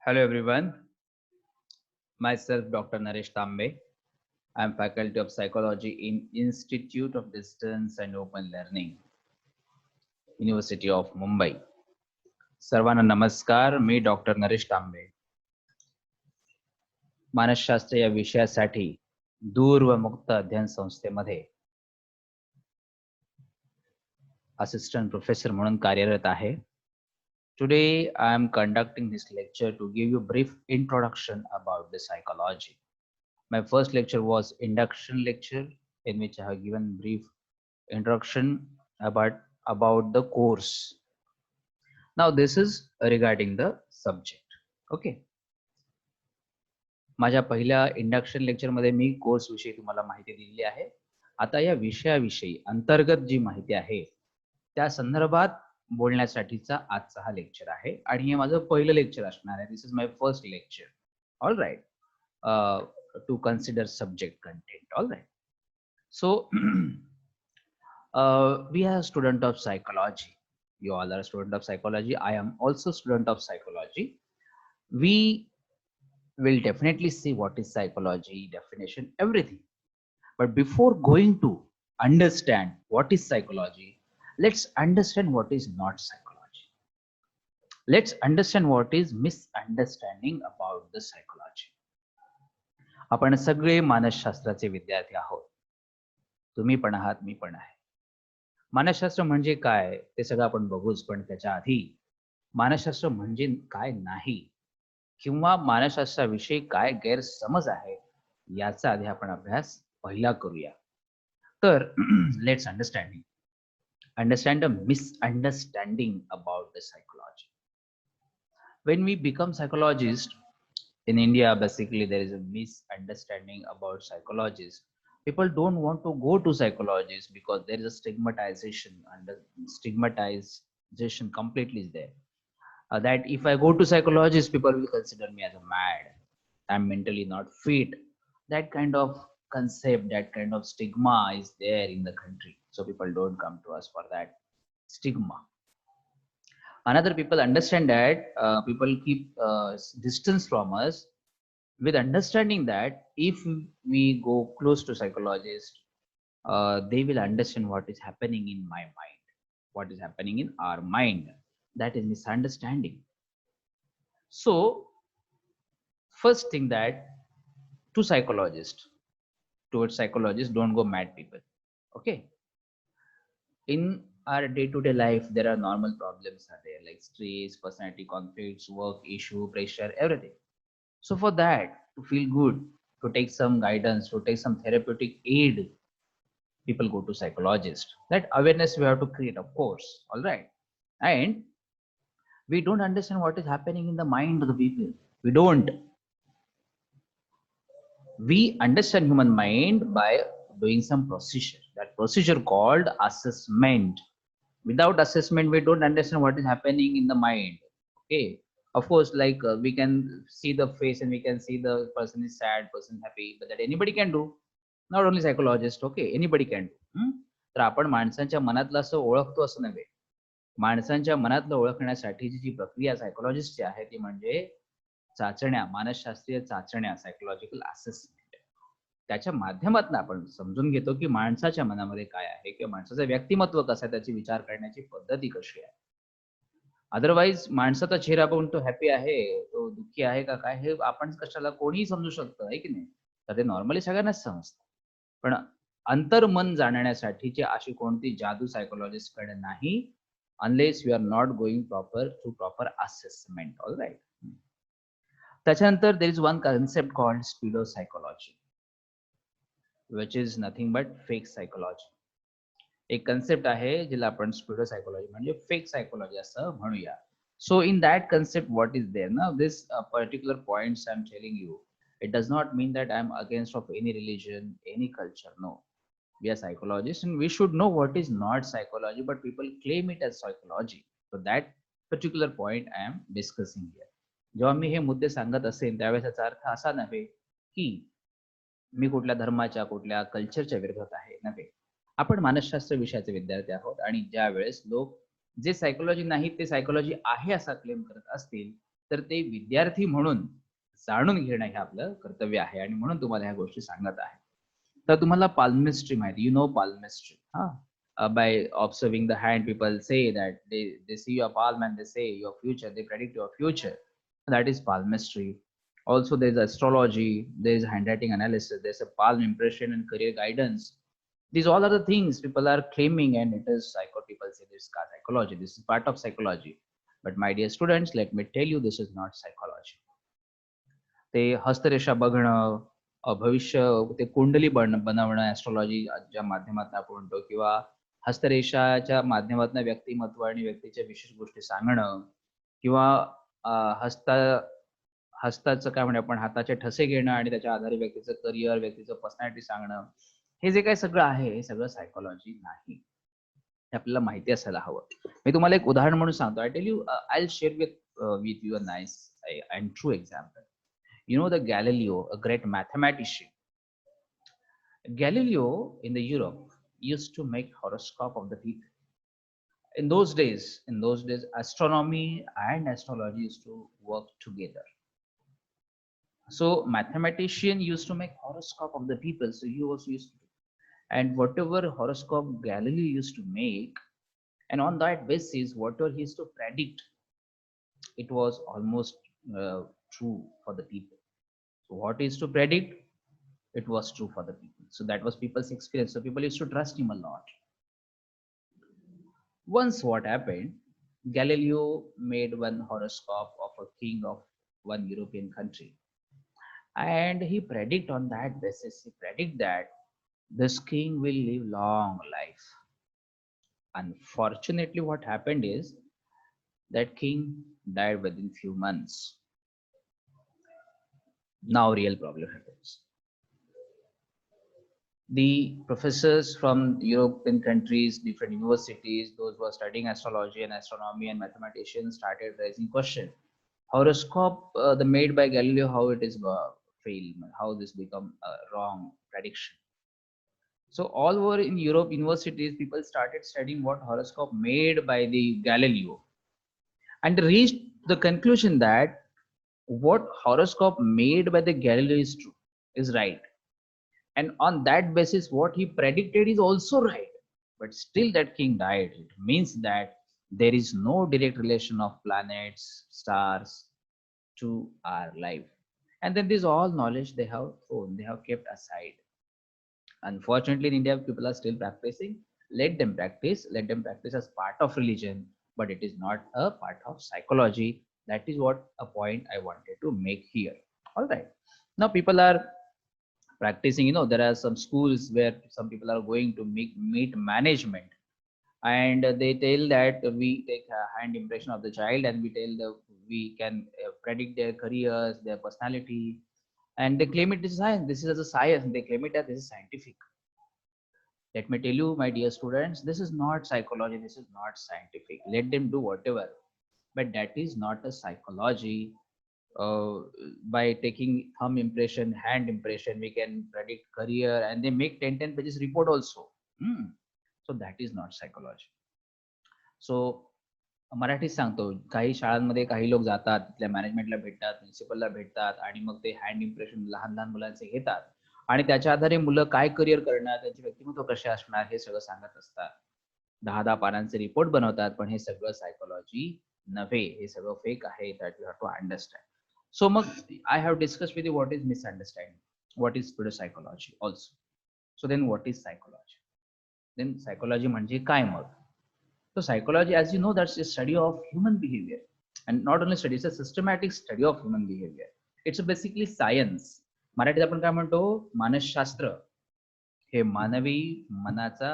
Hello everyone, myself Dr. Naresh Tambe. I am Faculty of Psychology in Institute of Distance and Open Learning, University of Mumbai. सर्वांना नमस्कार, मी doctor Naresh तांबे. मानसशास्त्र या विषयासाठी दूर व मुक्त अध्ययन संस्थेमध्ये असिस्टंट प्रोफेसर म्हणून कार्यरत आहे. Today I am conducting this lecture to give you a brief introduction about the psychology. My first lecture was induction lecture in which I have given brief introduction about the course. Now this is regarding the subject. Okay. माझ्या पहिल्या induction lecture मध्ये मी course विषयी तुम्हाला माहिती दिलेली आहे. आता या विषयाविषयी अंतर्गत जी माहिती आहे त्या संदर्भात बोलण्यासाठीचा आजचा हा लेक्चर आहे आणि हे माझं पहिलं लेक्चर असणार आहे. This is my first lecture. All right. To consider subject content. All right. So we are a student of psychology. You all are a student of psychology. I am also a student of psychology. We will definitely see what is psychology, definition, everything. But before going to understand what is psychology, let's understand what is not psychology. Let's understand what is misunderstanding about the psychology. आपण सगळे मानसशास्त्राचे विद्यार्थी आहोत. तुम्ही पण आहात, मी पण आहे. मानसशास्त्र म्हणजे काय ते सगळं आपण बघूच, पण त्याच्या आधी मानसशास्त्र म्हणजे काय नाही किंवा मानसशास्त्राविषयी काय गैरसमज आहे याचा आधी आपण अभ्यास पहिला करूया. तर let's understand the misunderstanding about the psychology. When we become psychologists in India, basically there is a misunderstanding about psychologists. People don't want to go to psychologists because there is a stigmatization, and the stigmatization completely is there. That if I go to psychologist, people will consider me as a mad. I'm mentally not fit. That kind of concept, that kind of stigma is there in the country. So people don't come to us for that stigma. Another people understand that people keep distance from us with understanding that if we go close to psychologist, they will understand what is happening in my mind, what is happening in our mind. That is misunderstanding. So first thing that towards psychologists don't go mad people. Okay. In our day-to-day life there are normal problems are there, like stress, personality conflicts, work issue, pressure, everything. So for that, to feel good, to take some guidance, to take some therapeutic aid, people go to psychologist. That awareness we have to create, of course. All right. And we don't understand what is happening in the mind of the people. We understand human mind by doing some procedure. That procedure called assessment. Without assessment, we don't understand what is happening in the mind. Okay. Of course, like we can see the face and we can see the person is sad, person happy, but that anybody can do. Not only psychologist. Okay, anybody can do. तर आपण माणसांच्या मनातलं असं ओळखतो असं नव्हे. माणसांच्या मनातलं ओळखण्यासाठीची जी प्रक्रिया सायकोलॉजिस्टची आहे ती म्हणजे चाचण्या, मानसशास्त्रीय चाचण्या, सायकोलॉजिकल असेसमेंट. त्याच्या माध्यमातून आपण समजून घेतो की माणसाच्या मनामध्ये काय आहे किंवा माणसाचं व्यक्तिमत्व कसं आहे, त्याची विचार करण्याची पद्धती कशी आहे. अदरवाईज माणसाचा चेहरा बघून तो हॅपी आहे, तो दुःखी आहे का काय हे आपण कशाला कोणीही समजू शकतं, आहे की नाही. तर ते नॉर्मली सगळ्यांनाच समजतं. पण अंतर्मन जाणण्यासाठीची अशी कोणती जादू सायकोलॉजिस्ट कडे नाही, unless you are not going proper assessment. All right. त्याच्यानंतर there is one concept called pseudo psychology, which is nothing but fake psychology. एक कन्सेप्ट आहे जिला आपण स्पिडो सायकोलॉजी म्हणजे फेक सायकोलॉजी असं म्हणूया. So in that concept what is there ना, this particular points I am telling you, it does not mean that I am against of any religion, any culture. No, we are psychologists and we should know what is not psychology, but people claim it as psychology. So that particular point I am discussing here. जेव्हा मी हे मुद्दे सांगत असेल त्यावेळेस याचा अर्थ असा नव्हे की मी कुठल्या धर्माच्या, कुठल्या कल्चरच्या विरोधात आहे, नव्हे. आपण मानसशास्त्र विषयाचे विद्यार्थी आहोत आणि ज्या वेळेस लोक जे सायकोलॉजी नाही ते सायकोलॉजी आहे असा क्लेम करत असतील तर ते विद्यार्थी म्हणून जाणून घेणं हे आपलं कर्तव्य आहे आणि म्हणून तुम्हाला ह्या गोष्टी सांगत आहे. तर तुम्हाला palmistry माहिती, you know palmistry, by observing the hand, people say that they see your palm and they say your future, they predict your future. That is palmistry. Also, there's astrology, there's handwriting analysis, there's a palm impression and career guidance. These all are the things people are claiming, and it is people say this is psychology. This is part of psychology. But my dear students, let me tell you, this is not psychology. ते हस्तरेषा बघणं, भविष्य ते कुंडली बनवणं, ॲस्ट्रॉलॉजीच्या माध्यमातून आपण म्हणतो, किंवा हस्तरेषाच्या माध्यमातून व्यक्तिमत्व आणि व्यक्तीच्या विशेष गोष्टी सांगणं, किंवा हस्ताचं काय म्हणूया आपण, हाताचे ठसे घेणं आणि त्याच्या आधारे व्यक्तीचं करिअर, व्यक्तीचं पर्सनॅलिटी सांगणं, हे जे काही सगळं आहे हे सगळं सायकोलॉजी नाही. हे आपल्याला माहिती असायला हवं. मी तुम्हाला एक उदाहरण म्हणून सांगतो. I tell you, I will share with you a nice and true example. You know the Galileo, a great mathematician. Galileo in the Europe used to make horoscope of the people. In those days, astronomy and astrology used to work together. So mathematician used to make horoscope of the people. So he also used to, and whatever horoscope Galileo used to make, and on that basis, whatever he used to predict, it was almost true for the people. So what is to predict? It was true for the people. So that was people's experience. So people used to trust him a lot. Once what happened, Galileo made one horoscope of a king of one European country. And he predict on that basis, he predict that this king will live long life. Unfortunately, what happened is that king died within few months. Now real problem happens. The professors from European countries, different universities, those who are studying astrology and astronomy and mathematicians, started raising question. Horoscope, the made by Galileo, how it is failed, how this become a wrong prediction. So all over in Europe universities, people started studying what horoscope made by the Galileo, and reached the conclusion that what horoscope made by the Galileo is true, is right. And on that basis, what he predicted is also right. But still that king died. It means that there is no direct relation of planets, stars to our life. And then this all knowledge they have thrown, they have kept aside. Unfortunately, in India, people are still practicing. Let them practice as part of religion, but it is not a part of psychology. That is what a point I wanted to make here. All right. Now people are practicing, there are some schools where some people are going to meet management, and they tell that we take a hand impression of the child, and we tell we can predict their careers, their personality, and they claim it is science. This is as a science, and they claim it as this is scientific. Let me tell you, my dear students, this is not psychology, this is not scientific. Let them do whatever, but that is not a psychology. By taking thumb impression, hand impression, we can predict career, and they make 10 pages report also. So that is not psychology. So मराठीत सांगतो, काही शाळांमध्ये काही लोक जातात, तिथल्या मॅनेजमेंटला भेटतात, प्रिन्सिपलला भेटतात, आणि मग ते हँड इम्प्रेशन लहान लहान मुलांचे घेतात, आणि त्याच्या आधारे मुलं काय करिअर करणार, त्यांचे व्यक्तिमत्व कसे असणार, हे सगळं सांगत असतात. 10 पानांचे रिपोर्ट बनवतात, पण हे सगळं सायकोलॉजी नव्हे, हे सगळं फेक आहे. That you have to understand. So I have discussed with you what is misunderstanding, what is pseudopsychology also. So then what is psychology? Then psychology म्हणजे काय मग? So psychology, as you know, that's a study of human behavior, and not only study, it's a systematic study of human behavior. It's basically science. मराठीत आपण काय म्हणतो? मानसशास्त्र. हे मानवी मनाचा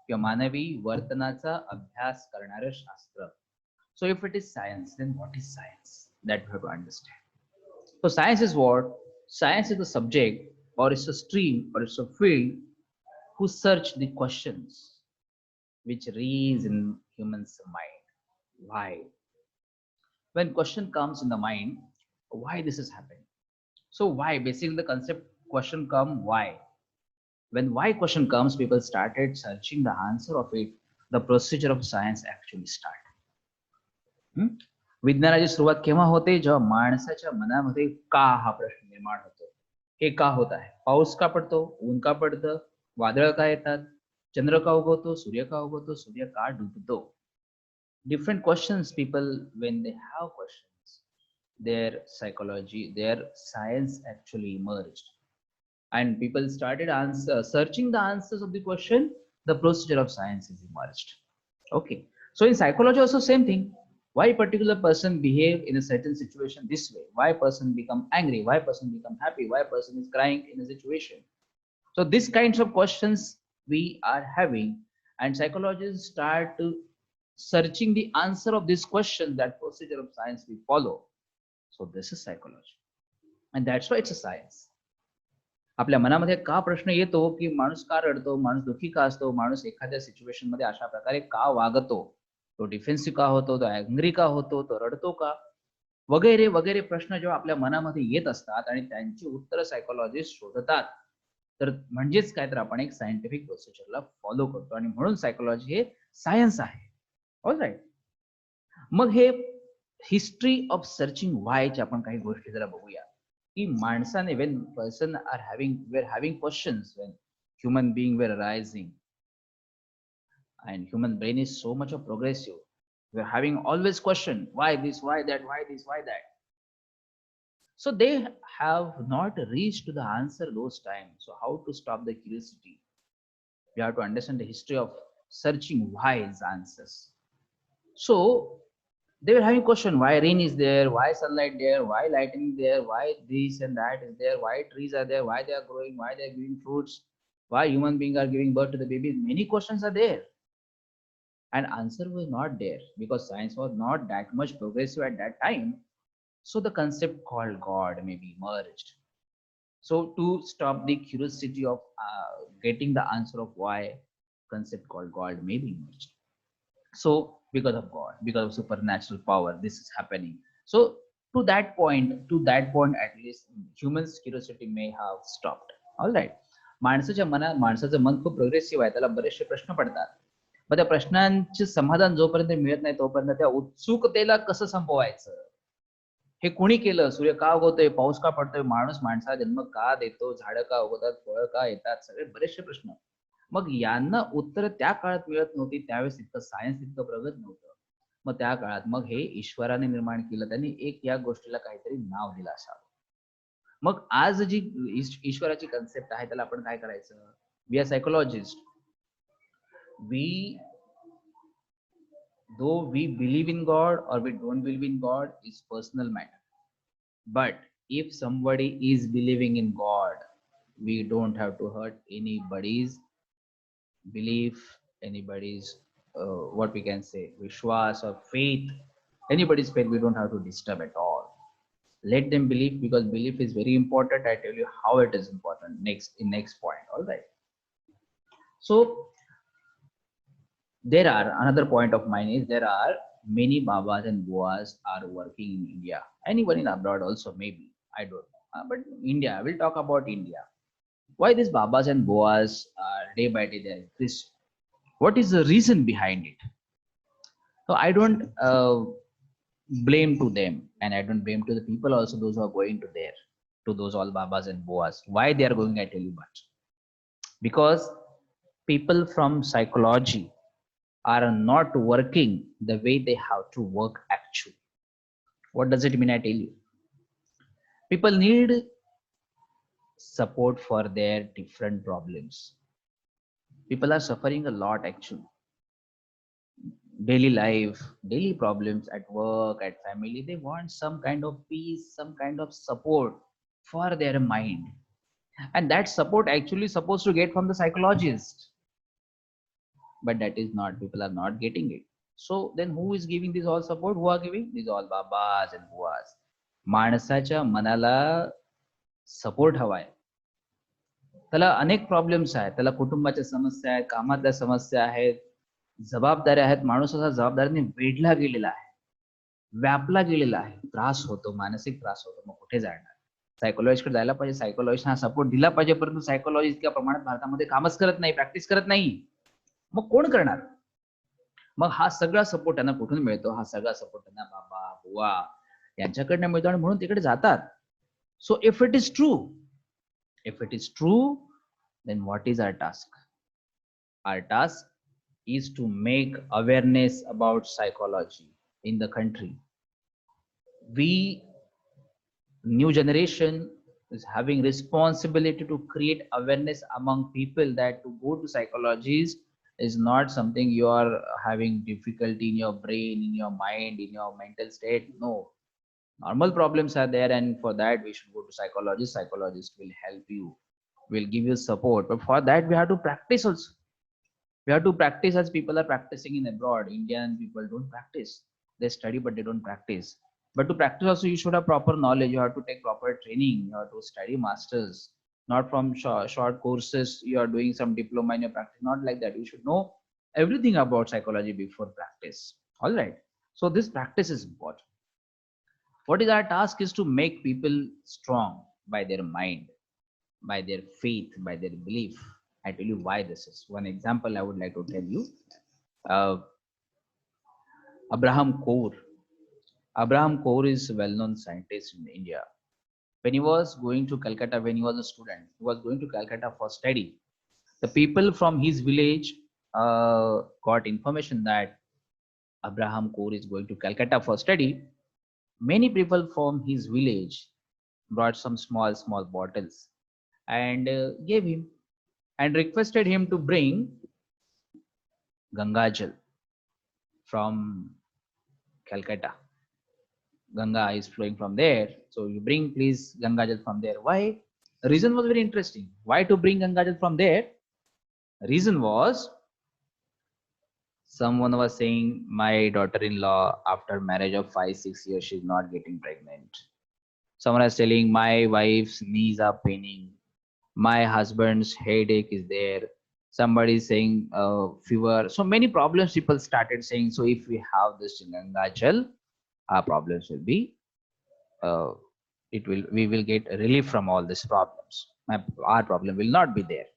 किंवा मानवी वर्तनाचा अभ्यास करणारं शास्त्र. So if it is science, then what is science? That we have to understand. So science is what? Science is the subject, or it's a stream, or it's a field who search the questions which raise in humans' mind. Why? When question comes in the mind, why this is happening? So why? Basically the concept question come, why? When why question comes, people started searching the answer of it. The procedure of science actually started. विज्ञानाची सुरुवात केव्हा होते? जेव्हा माणसाच्या मनामध्ये का हा प्रश्न निर्माण होतो. हे का होत आहे? पाऊस का पडतो? ऊन का पडतं? वादळ का येतात? चंद्र का उगवतो? सूर्य का उगवतो? सूर्य का डुबतो? Different questions people, when they have questions, their psychology, their science actually emerged, and people started searching the answers of the question. The procedure of science is emerged. Okay, so in psychology also same thing. Why a particular person behave in a certain situation this way? Why a person become angry? Why a person become happy? Why a person is crying in a situation? So these kinds of questions we are having, and psychologists start to searching the answer of this question. That procedure of science we follow. So this is psychology, and that's why it's a science. आपल्या मनामध्ये का प्रश्न येतो की माणूस का रडतो, माणूस दुःखी का असतो, माणूस एखाद्या सिच्युएशन मध्ये अशा प्रकारे का वागतो, तो डिफेन्सिव्ह का होतो, तो अँग्री का होतो, तो रडतो का, वगैरे वगैरे प्रश्न जेव्हा आपल्या मनामध्ये येत असतात आणि त्यांची उत्तर सायकोलॉजिस्ट शोधतात, तर म्हणजेच काय तर आपण एक सायंटिफिक प्रोसिजरला फॉलो करतो, आणि म्हणून सायकोलॉजी हे सायन्स आहे. ऑलराईट. मग हे हिस्ट्री ऑफ सर्चिंग व्हायचे आपण काही गोष्टी जरा बघूया की माणसाने, when person are having, were having questions, when human being were rising, and human brain is so much of progressive, we're having always question why this, why that, why this, why that. So they have not reached to the answer those times. So how to stop the curiosity? We have to understand the history of searching why is answers. So they were having question why rain is there, why sunlight there, why lightning there, why this and that is there, why trees are there, why they are growing, why they are giving fruits, why human beings are giving birth to the babies. Many questions are there, and answer was not there because science was not that much progressive at that time. So the concept called God may be merged. So to stop the curiosity of getting the answer of why, concept called God may be merged. So because of God, because of supernatural power, this is happening. So to that point at least humans curiosity may have stopped. All right. माणसाच्या मनात, माणसाचं मन खूप progressive आहे, त्याला बरेचसे प्रश्न पडतात. मग त्या प्रश्नांचे समाधान जोपर्यंत मिळत नाही तोपर्यंत त्या उत्सुकतेला कसं संपवायचं, हे कोणी केलं, सूर्य का उगवतोय, पाऊस का पडतोय, माणूस माणसाला जन्म का देतो, झाडं का उगवतात, फळं का येतात, सगळे बरेचसे प्रश्न. मग यांना उत्तर त्या काळात मिळत नव्हती, त्यावेळेस इतकं सायन्स इतकं प्रगत नव्हतं. मग त्या काळात मग हे ईश्वराने निर्माण केलं, त्यांनी एक या गोष्टीला काहीतरी नाव दिलं असावं. मग आज जी ईश्वराची कन्सेप्ट आहे त्याला आपण काय करायचं? We are psychologist. Though we believe in God or we don't believe in God is personal matter. But if somebody is believing in God, we don't have to hurt anybody's belief, anybody's what we can say, vishwas or faith, anybody's faith. We don't have to disturb at all. Let them believe, because belief is very important. I tell you how it is important next point. All right. So there are another point of mine is there are many babas and boas are working in India, anyone in abroad also maybe, I don't know, but India, I will talk about India. Why these babas and boas are day by day they are increasing? What is the reason behind it? So I don't blame to them, and I don't blame to the people also, those who are going to there, to those all babas and boas. Why they are going, I tell you much. Because people from psychology are not working the way they have to work actually. What does it mean? I tell you. People need support for their different problems. People are suffering a lot actually. Daily life, daily problems at work, at family, they want some kind of peace, some kind of support for their mind. And that support actually supposed to get from the psychologist. But that is not, people are not getting it. So then who is giving this all support? Who are giving? These all babas and buas. माणसाच्या मनाला support हवाय. त्याला अनेक problems आहेत, त्याला कुटुंबाच्या समस्या आहेत, कामातल्या समस्या आहेत, जबाबदाऱ्या आहेत. माणूस असा जबाबदारीने वेढला गेलेला आहे, व्यापला गेलेला आहे, त्रास होतो, मानसिक त्रास होतो. मग कुठे जाणार? सायकोलॉजिस्टकडे जायला पाहिजे, सायकोलॉजिस्ट हा सपोर्ट दिला पाहिजे, परंतु सायकोलॉजी इतक्या प्रमाणात भारतामध्ये कामच करत नाही, प्रॅक्टिस करत नाही. मग कोण करणार? मग हा सगळा सपोर्ट त्यांना कुठून मिळतो? हा सगळा सपोर्ट त्यांना बाबा, बुवा यांच्याकडनं मिळतो आणि म्हणून तिकडे जातात. So if it is true, then what is our task? Our task is to make awareness about psychology in the country. We, new generation, is having responsibility to create awareness among people that to go to psychologies is not something you are having difficulty in your brain, in your mind, in your mental state. No, normal problems are there, and for that we should go to psychologist. Psychologist will help you, will give you support, but for that we have to practice also. We have to practice as people are practicing in abroad. Indian people don't practice. They study, but they don't practice. But to practice also, you should have proper knowledge. You have to take proper training. You have to study masters, not from short courses. You are doing some diploma in your practice. Not like that. You should know everything about psychology before practice. All right. So this practice is important. What is our task is to make people strong by their mind, by their faith, by their belief. I tell you why this is. One example I would like to tell you. Uh, Abraham Kaur. Abraham Kaur is a well-known scientist in India. When he was going to Calcutta, when he was a student, he was going to Calcutta for study. The people from his village got information that Abraham Kaur is going to Calcutta for study. Many people from his village brought some small bottles and gave him and requested him to bring Ganga Jal from Calcutta. Ganga is flowing from there, so you bring please Ganga Jal from there. Why? The reason was very interesting. Why to bring Ganga Jal from there? The reason was someone was saying my daughter-in-law after marriage of 5-6 years she's not getting pregnant. Someone is telling my wife's knees are paining, my husband's headache is there, somebody is saying fever. So many problems people started saying. So if we have this Ganga Jal, our problems will be we will get relief from all these problems. Our problem will not be there.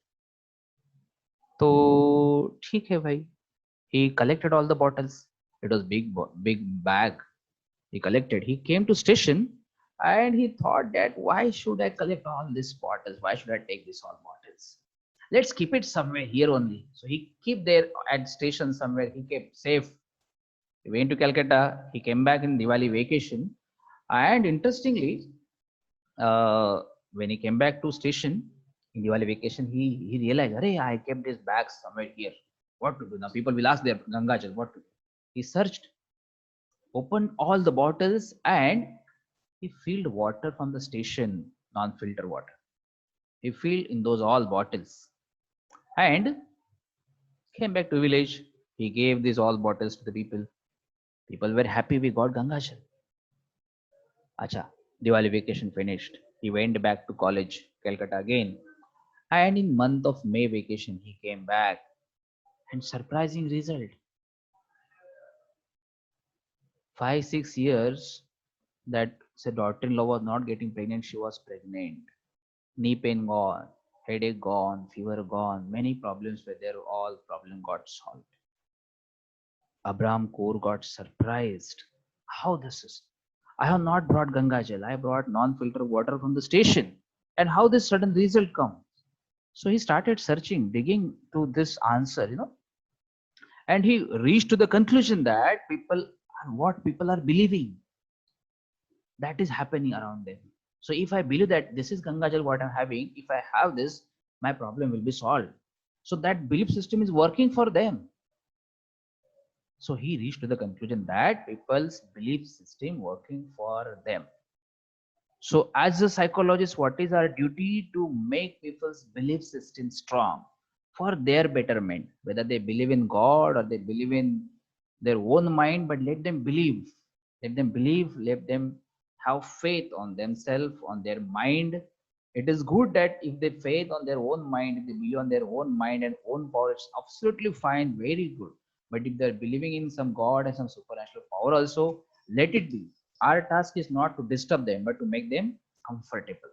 So ठीक है भाई. He collected all the bottles. It was big bag. He collected. He came to station and he thought that why should I collect all these bottles? Why should I take these all bottles? Let's keep it somewhere here only. So he keep there at station somewhere. He kept safe. He went to Calcutta. He came back in Diwali vacation. And interestingly, when he came back to station in Diwali vacation, he realized, "Arey, I kept this bag somewhere here. What to do now? People will ask their Ganga Jal, what to do?" He searched, opened all the bottles, and he filled water from the station, non-filter water. He filled in those all bottles and came back to village. He gave these all bottles to the people. People were happy we got Ganga Jal. Acha, Diwali vacation finished. He went back to college, Calcutta again. And in month of May vacation, he came back and surprising result. 5-6 years that the daughter-in-law was not getting pregnant, she was pregnant. Knee pain gone, headache gone, fever gone, many problems were there, all problem got solved. Abraham Kaur got surprised. How this is? I have not brought Ganga Jal, I brought non-filtered water from the station. And how this sudden result come? So he started searching, digging to this answer. And he reached to the conclusion that what people are believing, that is happening around them. So if I believe that this is Ganga Jal what I'm having, if I have this, my problem will be solved. So that belief system is working for them. So he reached to the conclusion that people's belief system working for them. So as a psychologist, what is our duty? To make people's belief system strong for their betterment, whether they believe in God or they believe in their own mind, but let them believe, let them have faith on themselves, on their mind. It is good that if they faith on their own mind, if they believe on their own mind and own power, it's absolutely fine, very good. But if they're believing in some God and some supernatural power also, let it be. Our task is not to disturb them, but to make them comfortable,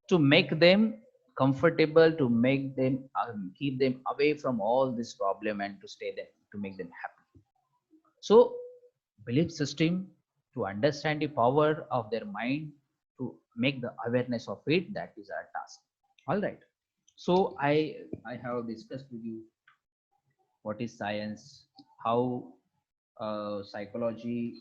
to make them comfortable, to make them keep them away from all this problem and to stay them, to make them happy. So belief system, to understand the power of their mind, to make the awareness of it, that is our task. All right. So I have discussed with you what is science, how psychology,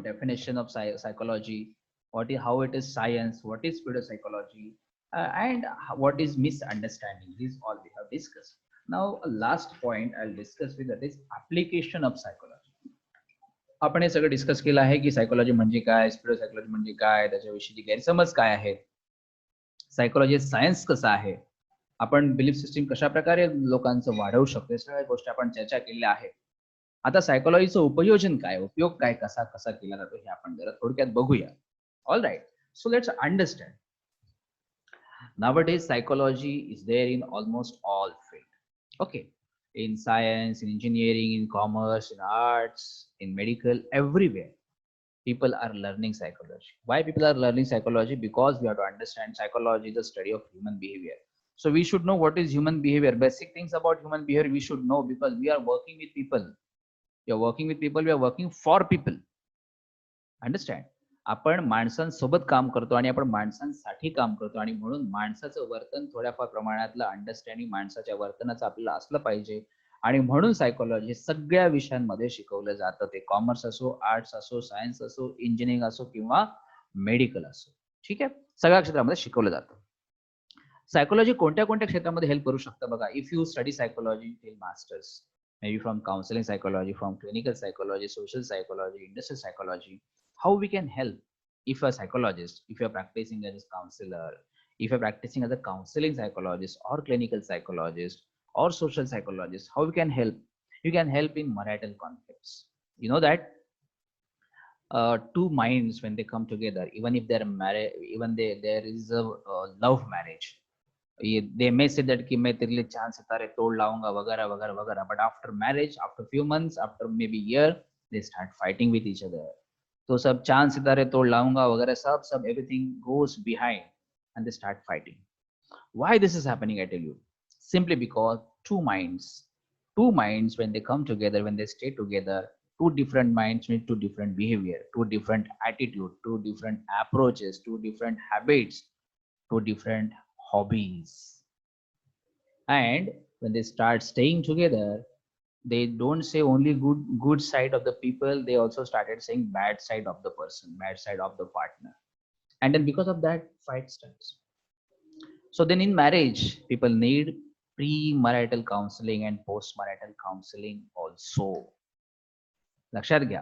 definition of psychology, what is, how it is science, what is pseudopsychology, and what is misunderstanding. These all we have discussed. Now last point I'll discuss with, that is application of psychology. आपण हे सगळं discuss केलं आहे की psychology म्हणजे काय, स्पिरिटोसायकोलॉजी म्हणजे काय, त्याच्याविषयीची गैरसमज काय आहे, सायकोलॉजी सायन्स कसं आहे, आपण बिलीफ सिस्टीम कशा प्रकारे लोकांचं वाढवू शकतो, या सगळ्या गोष्टी आपण चर्चा केलेल्या आहे. आता सायकोलॉजीचं उपयोजन काय, उपयोग काय, कसा कसा केला जातो, हे आपण जरा थोडक्यात बघूया. All right. So let's understand. Nowadays psychology is there in almost all field. Okay, in science, in engineering, in commerce, in arts, in medical, everywhere people are learning psychology. Why people are learning psychology? Because we have to understand psychology is the study of human behavior. So we should know what is human behavior, basic things about human behavior we should know, because we are working with people. We are working with people, we are working for people. Understand? आपण माणसांसोबत काम करतो आणि आपण माणसांसाठी काम करतो, आणि म्हणून माणसाचं वर्तन थोड्याफार प्रमाणातलं अंडरस्टँडिंग माणसाच्या वर्तनाचं आपल्याला असलं पाहिजे. आणि म्हणून सायकोलॉजी सगळ्या विषयांमध्ये शिकवलं जातं, ते कॉमर्स असो, आर्ट्स असो, सायन्स असो, इंजिनिअरिंग असो किंवा मेडिकल असो. ठीक आहे, सगळ्या क्षेत्रामध्ये शिकवलं जातं. सायकोलॉजी कोणत्या कोणत्या क्षेत्रामध्ये हेल्प करू शकतं बघा. If you study psychology till masters, maybe from counseling psychology, from clinical psychology, social psychology, industrial psychology, how we can help if a psychologist, if you're practicing as a counselor, if you're practicing as a counseling psychologist or clinical psychologist or social psychologist, how we can help. You can help in marital conflicts. You know that two minds, when they come together, even if they're married, even there is a love marriage, they may say that कि मैं तेरे लिए चांद सितारे तोड़ लाऊंगा वगैरह वगैरह वगैरह, but after marriage, after few months, after maybe year, they start fighting with each other. तो सब चांद सितारे तोड़ लाऊंगा वगैरह सब everything goes behind and they start fighting. Why this is happening, I tell you, simply because two minds when they come together, when they stay together, two different minds with two different behavior, two different attitude, two different approaches, two different habits, two different hobbies. And when they start staying together, they don't say only good side of the people, they also started saying bad side of the person, bad side of the partner, and then because of that fight starts. So then in marriage people need pre-marital counseling and post-marital counseling also. लक्षात घ्या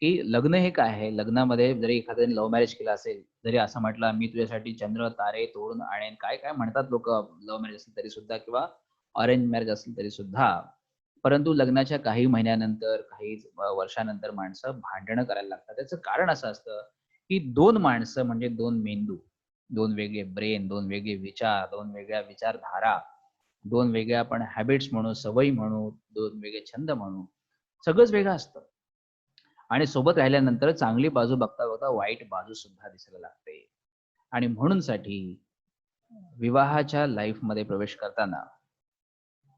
की लग्न हे काय आहे. लग्नामध्ये जरी एखाद्याने love marriage केलं असेल, जरी असं म्हटलं मी तुझ्यासाठी चंद्र तारे तोडून आणेन, काय काय म्हणतात लोक, लव्ह मॅरेज असेल तरी सुद्धा किंवा अरेंज मॅरेज असेल तरी सुद्धा, परंतु लग्नाच्या काही महिन्यानंतर, काही वर्षानंतर माणसं भांडणं करायला लागतात. त्याचं कारण असं असतं की दोन माणसं म्हणजे दोन मेंदू, दोन वेगळे ब्रेन, दोन वेगळे विचार, दोन वेगळ्या विचारधारा, दोन वेगळ्या आपण हॅबिट्स म्हणू, सवयी म्हणू, दोन वेगळे छंद म्हणू, सगळंच वेगळं असतं. आणि सोबत राहिल्यानंतर चांगली बाजू बघता बघता वाईट बाजू सुद्धा दिसायला लागते. आणि म्हणून साठी विवाहाच्या लाईफ मध्ये प्रवेश करताना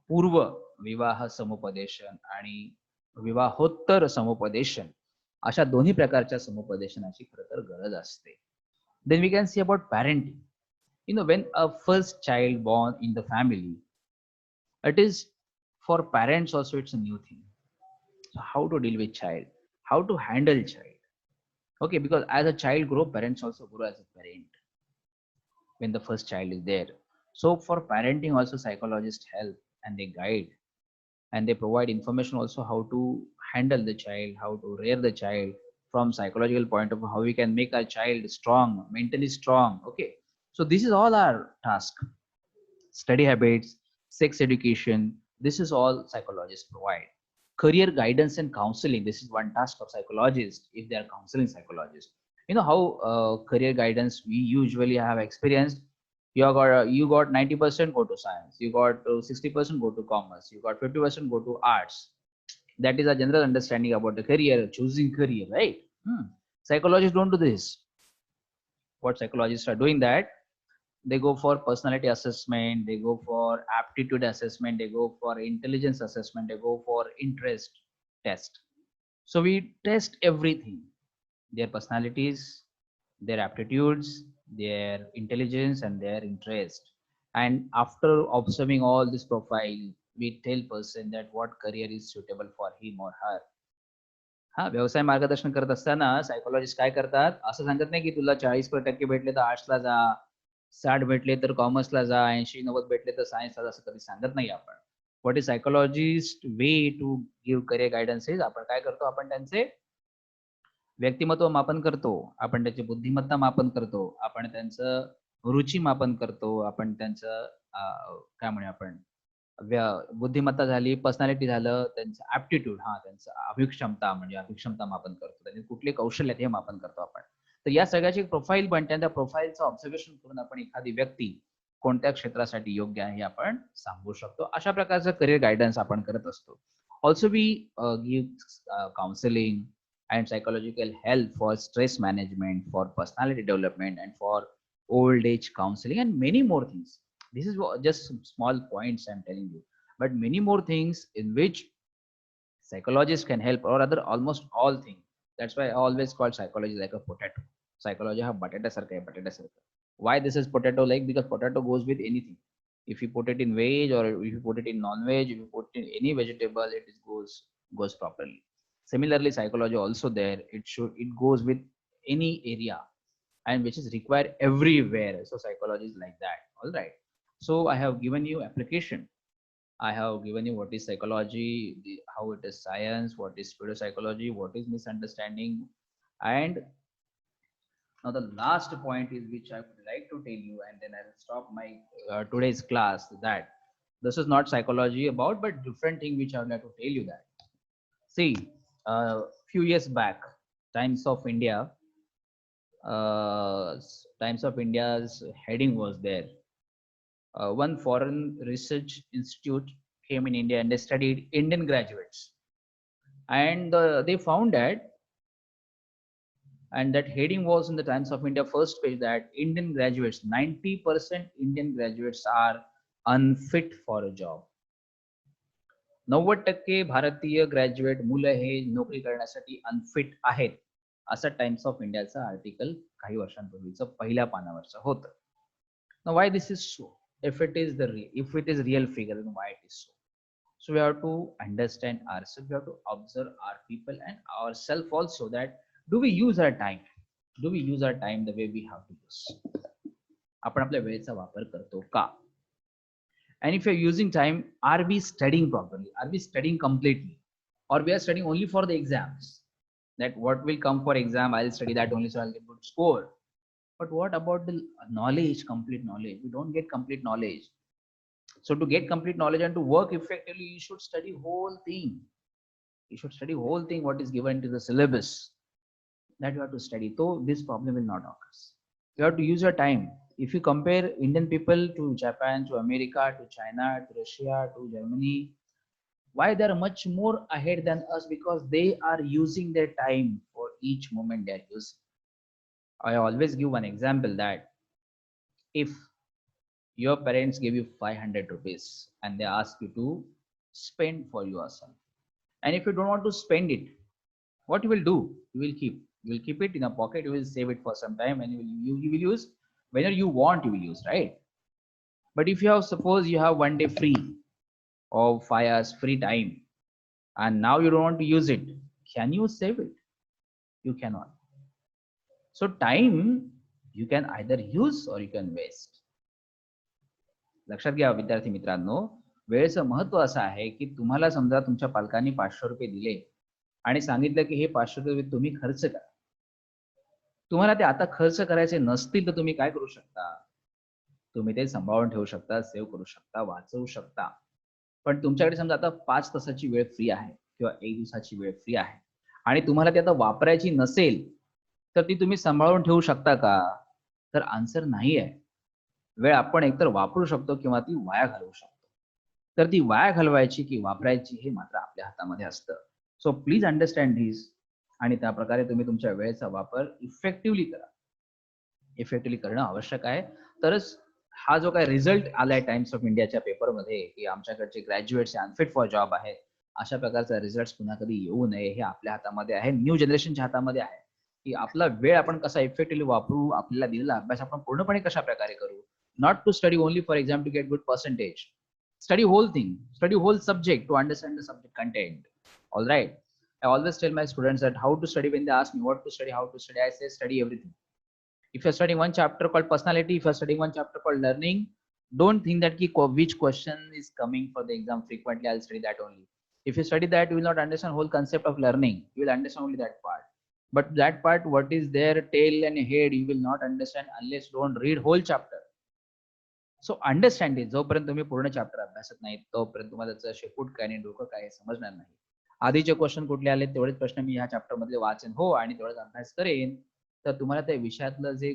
पूर्व विवाह समुपदेशन आणि विवाहोत्तर समुपदेशन अशा दोन्ही प्रकारच्या समुपदेशनाची खरं तर गरज असते. Then we can see about parenting. You know, when a first child born in the family, it is for parents also it's a new thing. So how to deal with child, how to handle child. Okay, because as a child grow, parents also grow as a parent when the first child is there. So for parenting also psychologists help and they guide and they provide information also how to handle the child, how to rear the child from psychological point of view, how we can make our child strong, mentally strong. Okay, so this is all our task. Study habits, sex education, this is all psychologists provide. Career guidance and counseling, this is one task of psychologists if they are counseling psychologists. You know how career guidance we usually have experienced. You got 90% go to science, you got 60% go to commerce, you got 50% go to arts. That is a general understanding about the career, choosing career, right? Psychologists don't do this. What psychologists are doing that they go for personality assessment, they go for aptitude assessment, they go for intelligence assessment, they go for interest test. So we test everything, their personalities, their aptitudes, their intelligence, and their interest. And after observing all this profile, we tell person that what career is suitable for him or her. हा व्यवसाय मार्गदर्शन करत असताना psychologist काय करतात, असं सांगत नाही की तुला 40% भेटले तर आर्ट्सला जा, 60 भेटले तर कॉमर्सला जा, 80-90 भेटले तर सायन्सला जा, असं कधी सांगत नाही आपण. What is psychologist way to give career guidance is, आपण काय करतो, आपण त्यांचे व्यक्तिमत्व मापन करतो, आपण त्याची बुद्धिमत्ता मापन करतो, आपण त्यांचं रुची मापन करतो, आपण त्यांचं काय म्हणूया आपण बुद्धिमत्ता झाली, पर्सनॅलिटी झालं, त्यांचं ऍप्टिट्यूड, हा त्यांचं अभिक्षमता म्हणजे अभिक्षमता मापन करतो, त्यांनी कुठले कौशल्य आहेत हे मापन करतो आपण. तर या सगळ्याची प्रोफाईल बनते, त्या प्रोफाईलचं ऑब्झर्वेशन करून आपण एखादी व्यक्ती कोणत्या क्षेत्रासाठी योग्य आहे हे आपण सांगू शकतो. अशा प्रकारचं करिअर गायडन्स आपण करत असतो. Also we give counselling and psychological help for stress management, for personality development, and for old age counseling, and many more things. This is just some small points I'm telling you, but many more things in which psychologists can help, or other almost all things. That's why I always call psychology like a potato. Psychology ha batata sarka hai, batata sarka. Why this is potato like? Because potato goes with anything. If you put it in veg, or if you put it in non-veg, if you put it in any vegetable, it goes properly. Similarly, psychology also there. It goes with any area, and which is required everywhere. So psychology is like that. All right. So I have given you application. I have given you what is psychology, how it is science, what is pseudopsychology, what is misunderstanding, and now the last point is which I would like to tell you, and then I will stop my today's class. That this is not psychology about, but different thing which I would like to tell you that. See, few years back, Times of India, Times of India's heading was there. One foreign research institute came in India and they studied Indian graduates, and they found that, and that heading was in the Times of India first page, that Indian graduates, 90% Indian graduates are unfit for a job. 90% भारतीय graduate मुलं हे नोकरी करण्यासाठी unfit आहेत, असं times of इंडियाचं article काही वर्षांपूर्वीचं पहिल्या पानावरचं होतं. Now why this is so? If it is real figure, then why it is so? So we have to understand ourselves, we have to observe our people and ourselves also, that do we use our time? Do we use our time the way we have to use? आपण आपल्या वेळेचा वापर करतो का? And if you're using time, are we studying properly? Are we studying completely? Or we are studying only for the exams? That what will come for exam, I'll study that only so I'll get good score. But what about the knowledge, complete knowledge? We don't get complete knowledge. So to get complete knowledge and to work effectively, you should study whole thing. You should study whole thing what is given to the syllabus. That you have to study. So this problem will not occur. You have to use your time. If you compare Indian people to Japan, to America, to China, to Russia, to Germany, why they are much more ahead than us? Because they are using their time for each moment they are using. I always give one example, that if your parents give you 500 rupees and they ask you to spend for yourself, and if you don't want to spend it, what you will do? You will keep it in a pocket, you will save it for some time, and you will use whenever you want, you will use, right? But if you have, suppose you have one day free or 5 hours free time, and now you don't want to use it, can you save it? You cannot. So time you can either use or you can waste. लक्षात घ्या विद्यार्थी मित्रांनो, वेळेचं महत्व असं आहे की तुम्हाला समजा तुमच्या पालकांनी 500 रुपये दिले आणि सांगितलं की हे 500 रुपये तुम्ही खर्च करा. तुम्हाला ते आता खर्च करायचे नसतील तर तुम्ही काय करू शकता? तुम्ही ते सांभाळून ठेवू शकता, सेव्ह करू शकता, वाचवू शकता. पण तुमच्याकडे समजा आता 5 तासाची वेळ फ्री आहे किंवा 1 दिवसाची वेळ फ्री आहे आणि तुम्हाला ती आता वापरायची नसेल, तर ती तुम्ही सांभाळून ठेवू शकता का? तर आन्सर नाही आहे. वेळ आपण एकतर वापरू शकतो किंवा ती वाया घालवू शकतो. तर ती वाया घालवायची की वापरायची हे मात्र आपल्या हातामध्ये असतं. सो प्लीज अंडरस्टँड धिस, आणि त्या प्रकारे तुम्ही तुमच्या वेळेचा वापर इफेक्टिव्हली करा. इफेक्टिव्हली करणं आवश्यक आहे, तरच हा जो काही रिझल्ट आलाय टाइम्स ऑफ इंडियाच्या पेपरमध्ये की आमच्याकडचे ग्रॅज्युएट्स अनफिट फॉर जॉब आहे, अशा प्रकारचा रिझल्ट पुन्हा कधी येऊ नये हे आपल्या हातामध्ये आहे, न्यू जनरेशनच्या हातामध्ये आहे की आपला वेळ आपण कसा इफेक्टिव्हली वापरू, आपल्याला दिलेला अभ्यास आपण पूर्णपणे कशा प्रकारे करू. Not to study only for exam to get good percentage. Study whole thing, study whole subject to understand the subject content. All right. I always tell my students that how to study. When they ask me what to study, how to study, I say study everything. If you're studying one chapter called personality, if you're studying one chapter called learning, don't think that which question is coming for the exam frequently, I'll study that only. If you study that, you will not understand whole concept of learning. You will understand only that part. But that part, what is there, tail and head, you will not understand unless you don't read whole chapter. So understand it. जोपर्यंत तुम्ही पूर्ण chapter अभ्यासत नाही तोपर्यंत तुम्हाला त्याचं शेपूट काय आणि डोकं काय समजणार नाही. आधीचे क्वेश्चन कुठले आले तेवढेच प्रश्न मी ह्या चॅप्टर मधले वाचेन हो आणि तेवढाच अभ्यास करेन, तर तुम्हाला त्या विषयातलं जे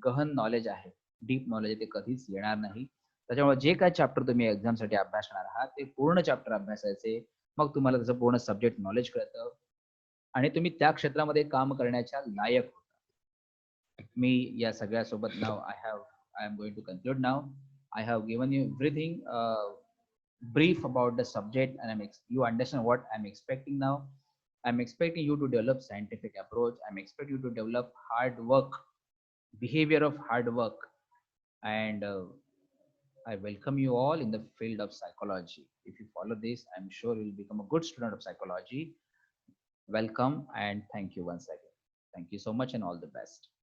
गहन नॉलेज आहे, डीप नॉलेज आहे, ते कधीच येणार नाही. त्याच्यामुळे जे काय चॅप्टर तुम्ही एक्झामसाठी अभ्यास करणार आहात ते पूर्ण चॅप्टर अभ्यासायचे. मग तुम्हाला त्याचं पूर्ण सब्जेक्ट नॉलेज कळतं आणि तुम्ही त्या क्षेत्रामध्ये काम करण्याच्या लायक होता. मी या सगळ्यासोबत नाव I am going to conclude now. I have given you everything brief about the subject, and you understand what I'm expecting now. I'm expecting you to develop scientific approach. I'm expecting you to develop hard work, behavior of hard work, and I welcome you all in the field of psychology. If you follow this, I'm sure you'll become a good student of psychology. Welcome and thank you once again. Thank you so much and all the best.